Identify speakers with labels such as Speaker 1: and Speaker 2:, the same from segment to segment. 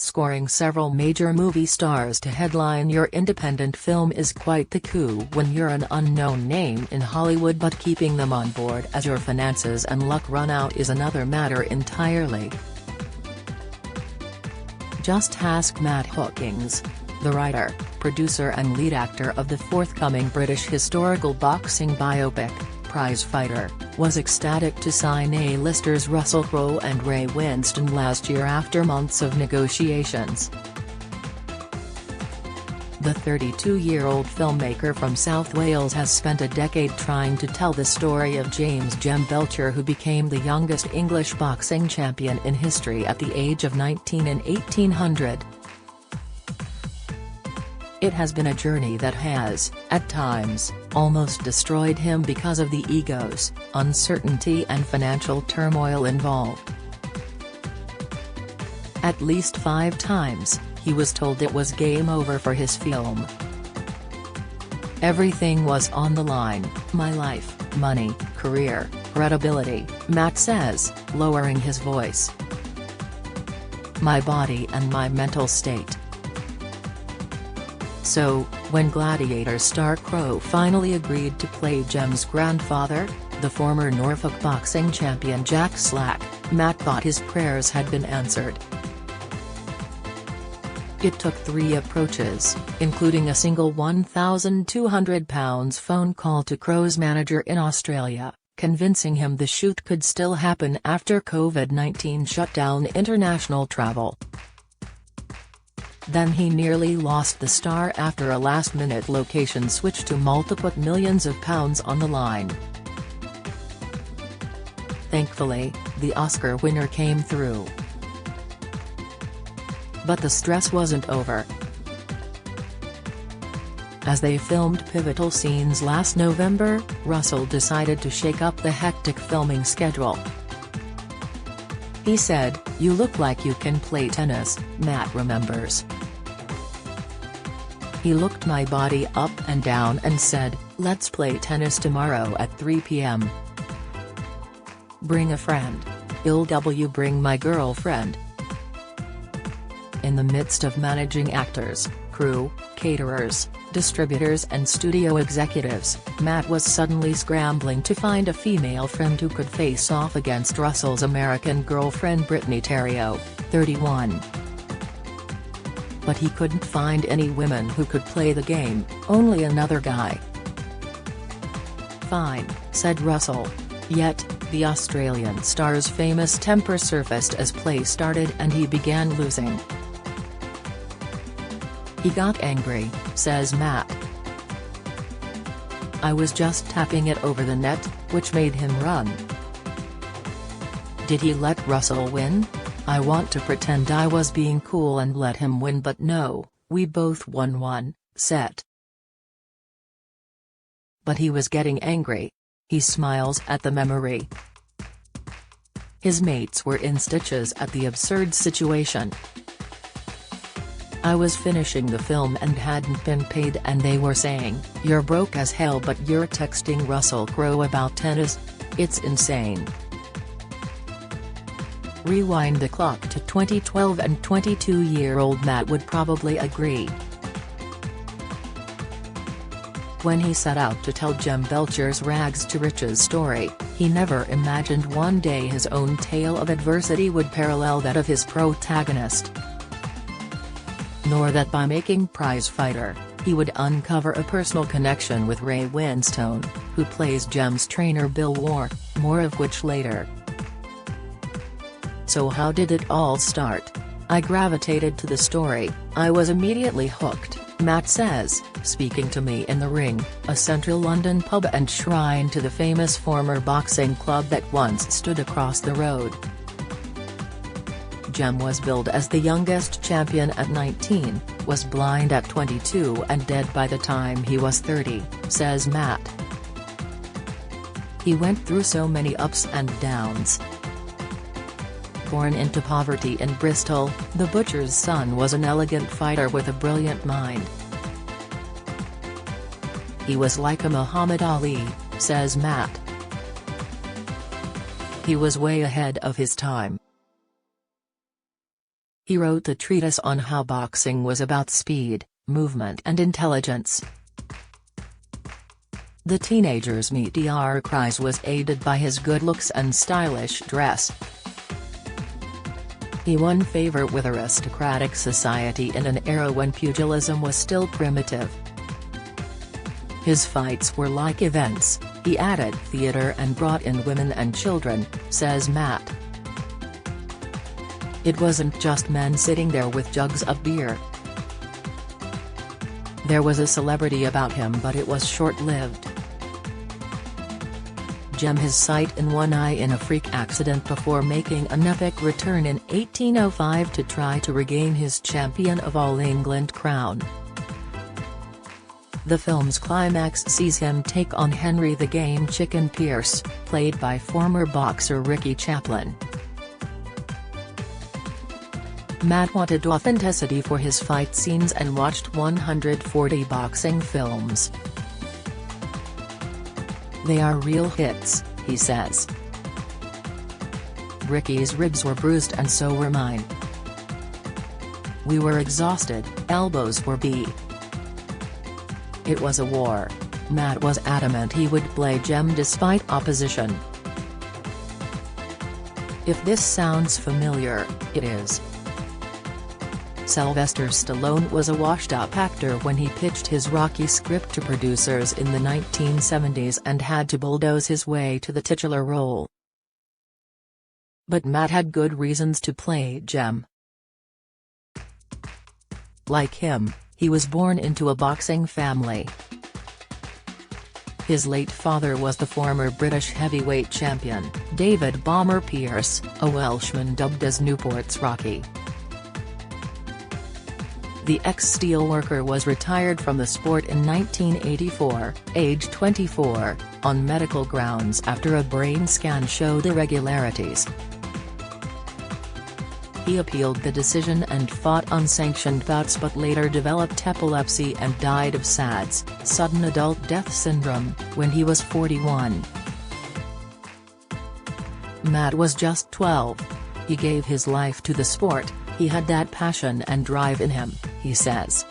Speaker 1: Scoring several major movie stars to headline your independent film is quite the coup when you're an unknown name in Hollywood, but keeping them on board as your finances and luck run out is another matter entirely. Just ask Matt Hookings, the writer, producer and lead actor of the forthcoming British historical boxing biopic, Prize Fighter, was ecstatic to sign A-listers Russell Crowe and Ray Winstone last year after months of negotiations. The 32-year-old filmmaker from South Wales has spent a decade trying to tell the story of James "Jem" Belcher, who became the youngest English boxing champion in history at the age of 19 in 1800. It has been a journey that has, at times, almost destroyed him because of the egos, uncertainty and financial turmoil involved. At least 5 times, he was told it was game over for his film. "Everything was on the line, my life, money, career, credibility," Matt says, lowering his voice. "My body and my mental state." So, when Gladiator star Crowe finally agreed to play Jem's grandfather, the former Norfolk boxing champion Jack Slack, Matt thought his prayers had been answered. It took 3 approaches, including a single £1,200 phone call to Crowe's manager in Australia, convincing him the shoot could still happen after COVID-19 shut down international travel. Then he nearly lost the star after a last-minute location switch to multiple millions of pounds on the line. Thankfully, the Oscar winner came through. But the stress wasn't over. As they filmed pivotal scenes last November, Russell decided to shake up the hectic filming schedule. He said, "You look like you can play tennis," Matt remembers. "He looked my body up and down and said, 'Let's play tennis tomorrow at 3 p.m. Bring a friend. I'll bring my girlfriend.'" In the midst of managing actors, crew, caterers, distributors and studio executives, Matt was suddenly scrambling to find a female friend who could face off against Russell's American girlfriend Brittany Terrio, 31. But he couldn't find any women who could play the game, only another guy. "Fine," said Russell. Yet, the Australian star's famous temper surfaced as play started and he began losing. "He got angry," says Matt. "I was just tapping it over the net, which made him run." Did he let Russell win? "I want to pretend I was being cool and let him win, but no, we both won 1 set. But he was getting angry." He smiles at the memory. His mates were in stitches at the absurd situation. "I was finishing the film and hadn't been paid and they were saying, 'You're broke as hell but you're texting Russell Crowe about tennis? It's insane.'" Rewind the clock to 2012 and 22-year-old Matt would probably agree. When he set out to tell Jem Belcher's rags to riches story, he never imagined one day his own tale of adversity would parallel that of his protagonist. Nor that by making Prize Fighter, he would uncover a personal connection with Ray Winstone, who plays Jem's trainer Bill War, more of which later. "So how did it all start? I gravitated to the story, I was immediately hooked," Matt says, speaking to Me in the Ring, a central London pub and shrine to the famous former boxing club that once stood across the road. Jem was billed as the youngest champion at 19, was blind at 22 and dead by the time he was 30, says Matt. "He went through so many ups and downs. Born into poverty in Bristol, the butcher's son was an elegant fighter with a brilliant mind. He was like a Muhammad Ali," says Matt. "He was way ahead of his time. He wrote a treatise on how boxing was about speed, movement and intelligence. The teenager's meteoric rise was aided by his good looks and stylish dress. He won favor with aristocratic society in an era when pugilism was still primitive. His fights were like events, he added theater and brought in women and children, says Matt. It wasn't just men sitting there with jugs of beer. There was a celebrity about him, but it was short-lived. Gem his sight in one eye in a freak accident before making an epic return in 1805 to try to regain his Champion of All England crown. The film's climax sees him take on Henry the Game Chicken Pierce, played by former boxer Ricky Chaplin. Matt wanted authenticity for his fight scenes and watched 140 boxing films. They are real hits, he says. Ricky's ribs were bruised and so were mine. We were exhausted, elbows were beat. It was a war. Matt was adamant he would play Gem despite opposition. If this sounds familiar, it is. Sylvester Stallone was a washed-up actor when he pitched his Rocky script to producers in the 1970s and had to bulldoze his way to the titular role. But Matt had good reasons to play Gem. Like him, he was born into a boxing family. His late father was the former British heavyweight champion, David "Bomber" Pearce, a Welshman dubbed as Newport's Rocky. The ex-steelworker was retired from the sport in 1984, age 24, on medical grounds after a brain scan showed irregularities. He appealed the decision and fought unsanctioned bouts but later developed epilepsy and died of SADS, sudden adult death syndrome, when he was 41. Matt was just 12. He gave his life to the sport, he had that passion and drive in him, he says.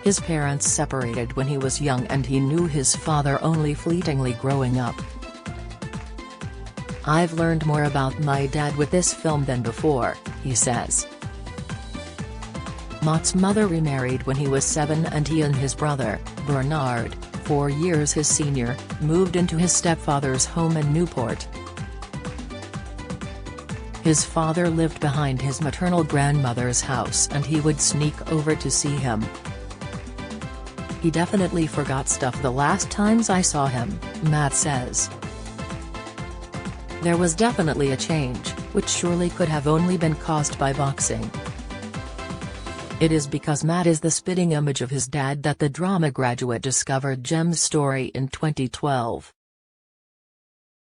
Speaker 1: His parents separated when he was young and he knew his father only fleetingly growing up. I've learned more about my dad with this film than before, he says. Matt's mother remarried when he was 7 and he and his brother, Bernard, 4 years his senior, moved into his stepfather's home in Newport. His father lived behind his maternal grandmother's house and he would sneak over to see him. He definitely forgot stuff the last times I saw him, Matt says. There was definitely a change, which surely could have only been caused by boxing. It is because Matt is the spitting image of his dad that the drama graduate discovered Gem's story in 2012.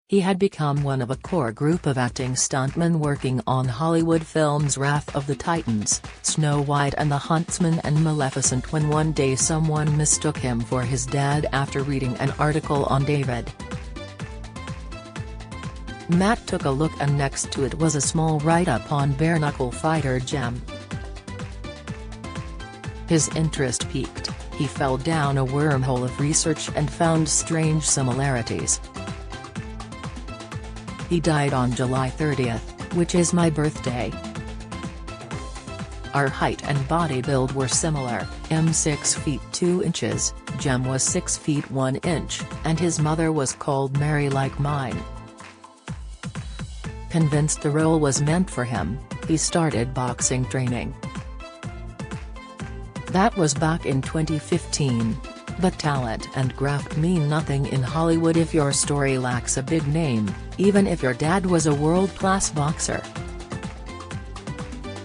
Speaker 1: He had become one of a core group of acting stuntmen working on Hollywood films Wrath of the Titans, Snow White and the Huntsman and Maleficent when one day someone mistook him for his dad after reading an article on David. Matt took a look and next to it was a small write-up on bare-knuckle fighter Gem. His interest piqued, he fell down a wormhole of research and found strange similarities. He died on July 30th, which is my birthday. Our height and body build were similar, I'm 6 feet 2 inches, Gem was 6 feet 1 inch, and his mother was called Mary like mine. Convinced the role was meant for him, he started boxing training. That was back in 2015. But talent and graft mean nothing in Hollywood if your story lacks a big name, even if your dad was a world-class boxer.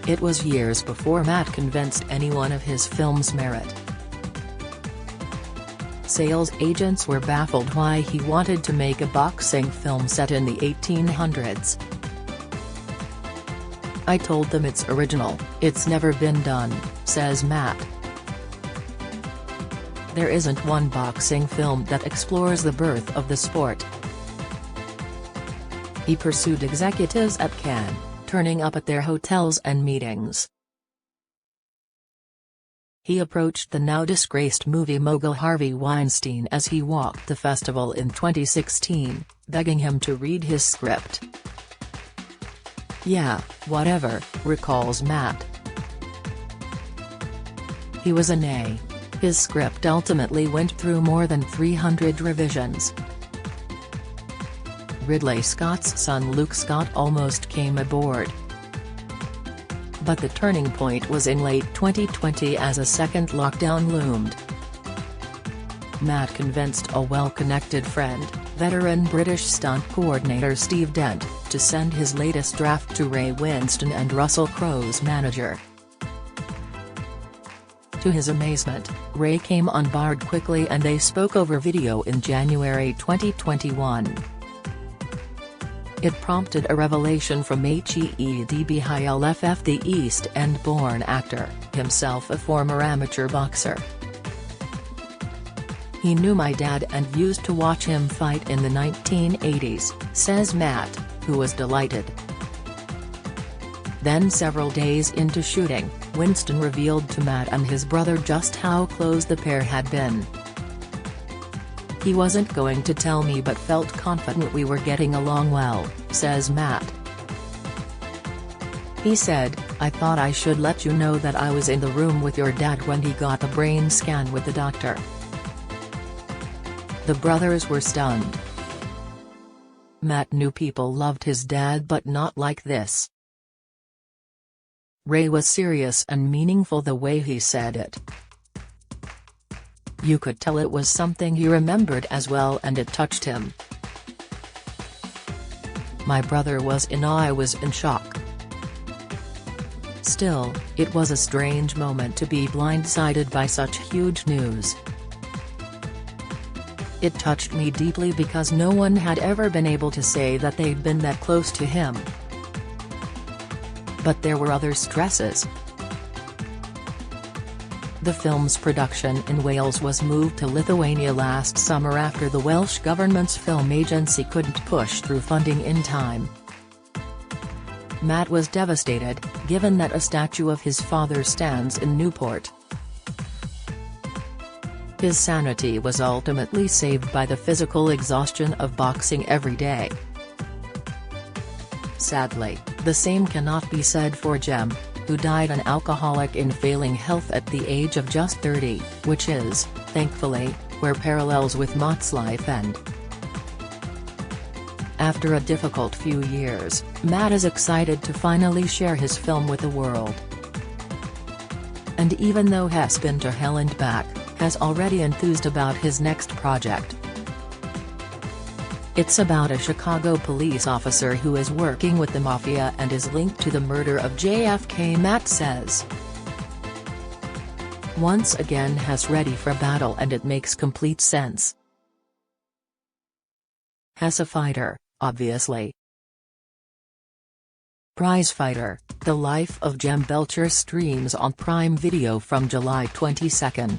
Speaker 1: It was years before Matt convinced anyone of his film's merit. Sales agents were baffled why he wanted to make a boxing film set in the 1800s. I told them it's original, it's never been done, says Matt. There isn't one boxing film that explores the birth of the sport. He pursued executives at Cannes, turning up at their hotels and meetings. He approached the now disgraced movie mogul Harvey Weinstein as he walked the festival in 2016, begging him to read his script. "Yeah, whatever," recalls Matt. He was an A. His script ultimately went through more than 300 revisions. Ridley Scott's son Luke Scott almost came aboard. But the turning point was in late 2020 as a second lockdown loomed. Matt convinced a well-connected friend, veteran British stunt coordinator Steve Dent, to send his latest draft to Ray Winstone and Russell Crowe's manager. To his amazement, Ray came on board quickly and they spoke over video in January 2021. It prompted a revelation from Heed Hylff, the East End-born actor, himself a former amateur boxer. "He knew my dad and used to watch him fight in the 1980s, says Matt, who was delighted. Then several days into shooting, Winston revealed to Matt and his brother just how close the pair had been. "He wasn't going to tell me but felt confident we were getting along well," says Matt. He said, "I thought I should let you know that I was in the room with your dad when he got a brain scan with the doctor." The brothers were stunned. Matt knew people loved his dad but not like this. Ray was serious and meaningful the way he said it. You could tell it was something he remembered as well and it touched him. My brother was in awe, I was in shock. Still, it was a strange moment to be blindsided by such huge news. It touched me deeply because no one had ever been able to say that they'd been that close to him. But there were other stresses. The film's production in Wales was moved to Lithuania last summer after the Welsh government's film agency couldn't push through funding in time. Matt was devastated, given that a statue of his father stands in Newport. His sanity was ultimately saved by the physical exhaustion of boxing every day. Sadly, the same cannot be said for Jem, who died an alcoholic in failing health at the age of just 30, which is, thankfully, where parallels with Matt's life end. After a difficult few years, Matt is excited to finally share his film with the world. And even though he's been to hell and back, has already enthused about his next project. It's about a Chicago police officer who is working with the mafia and is linked to the murder of JFK, Matt says. Once again he's ready for battle and it makes complete sense. He's a fighter, obviously. Prizefighter, The Life of Jem Belcher streams on Prime Video from July 22.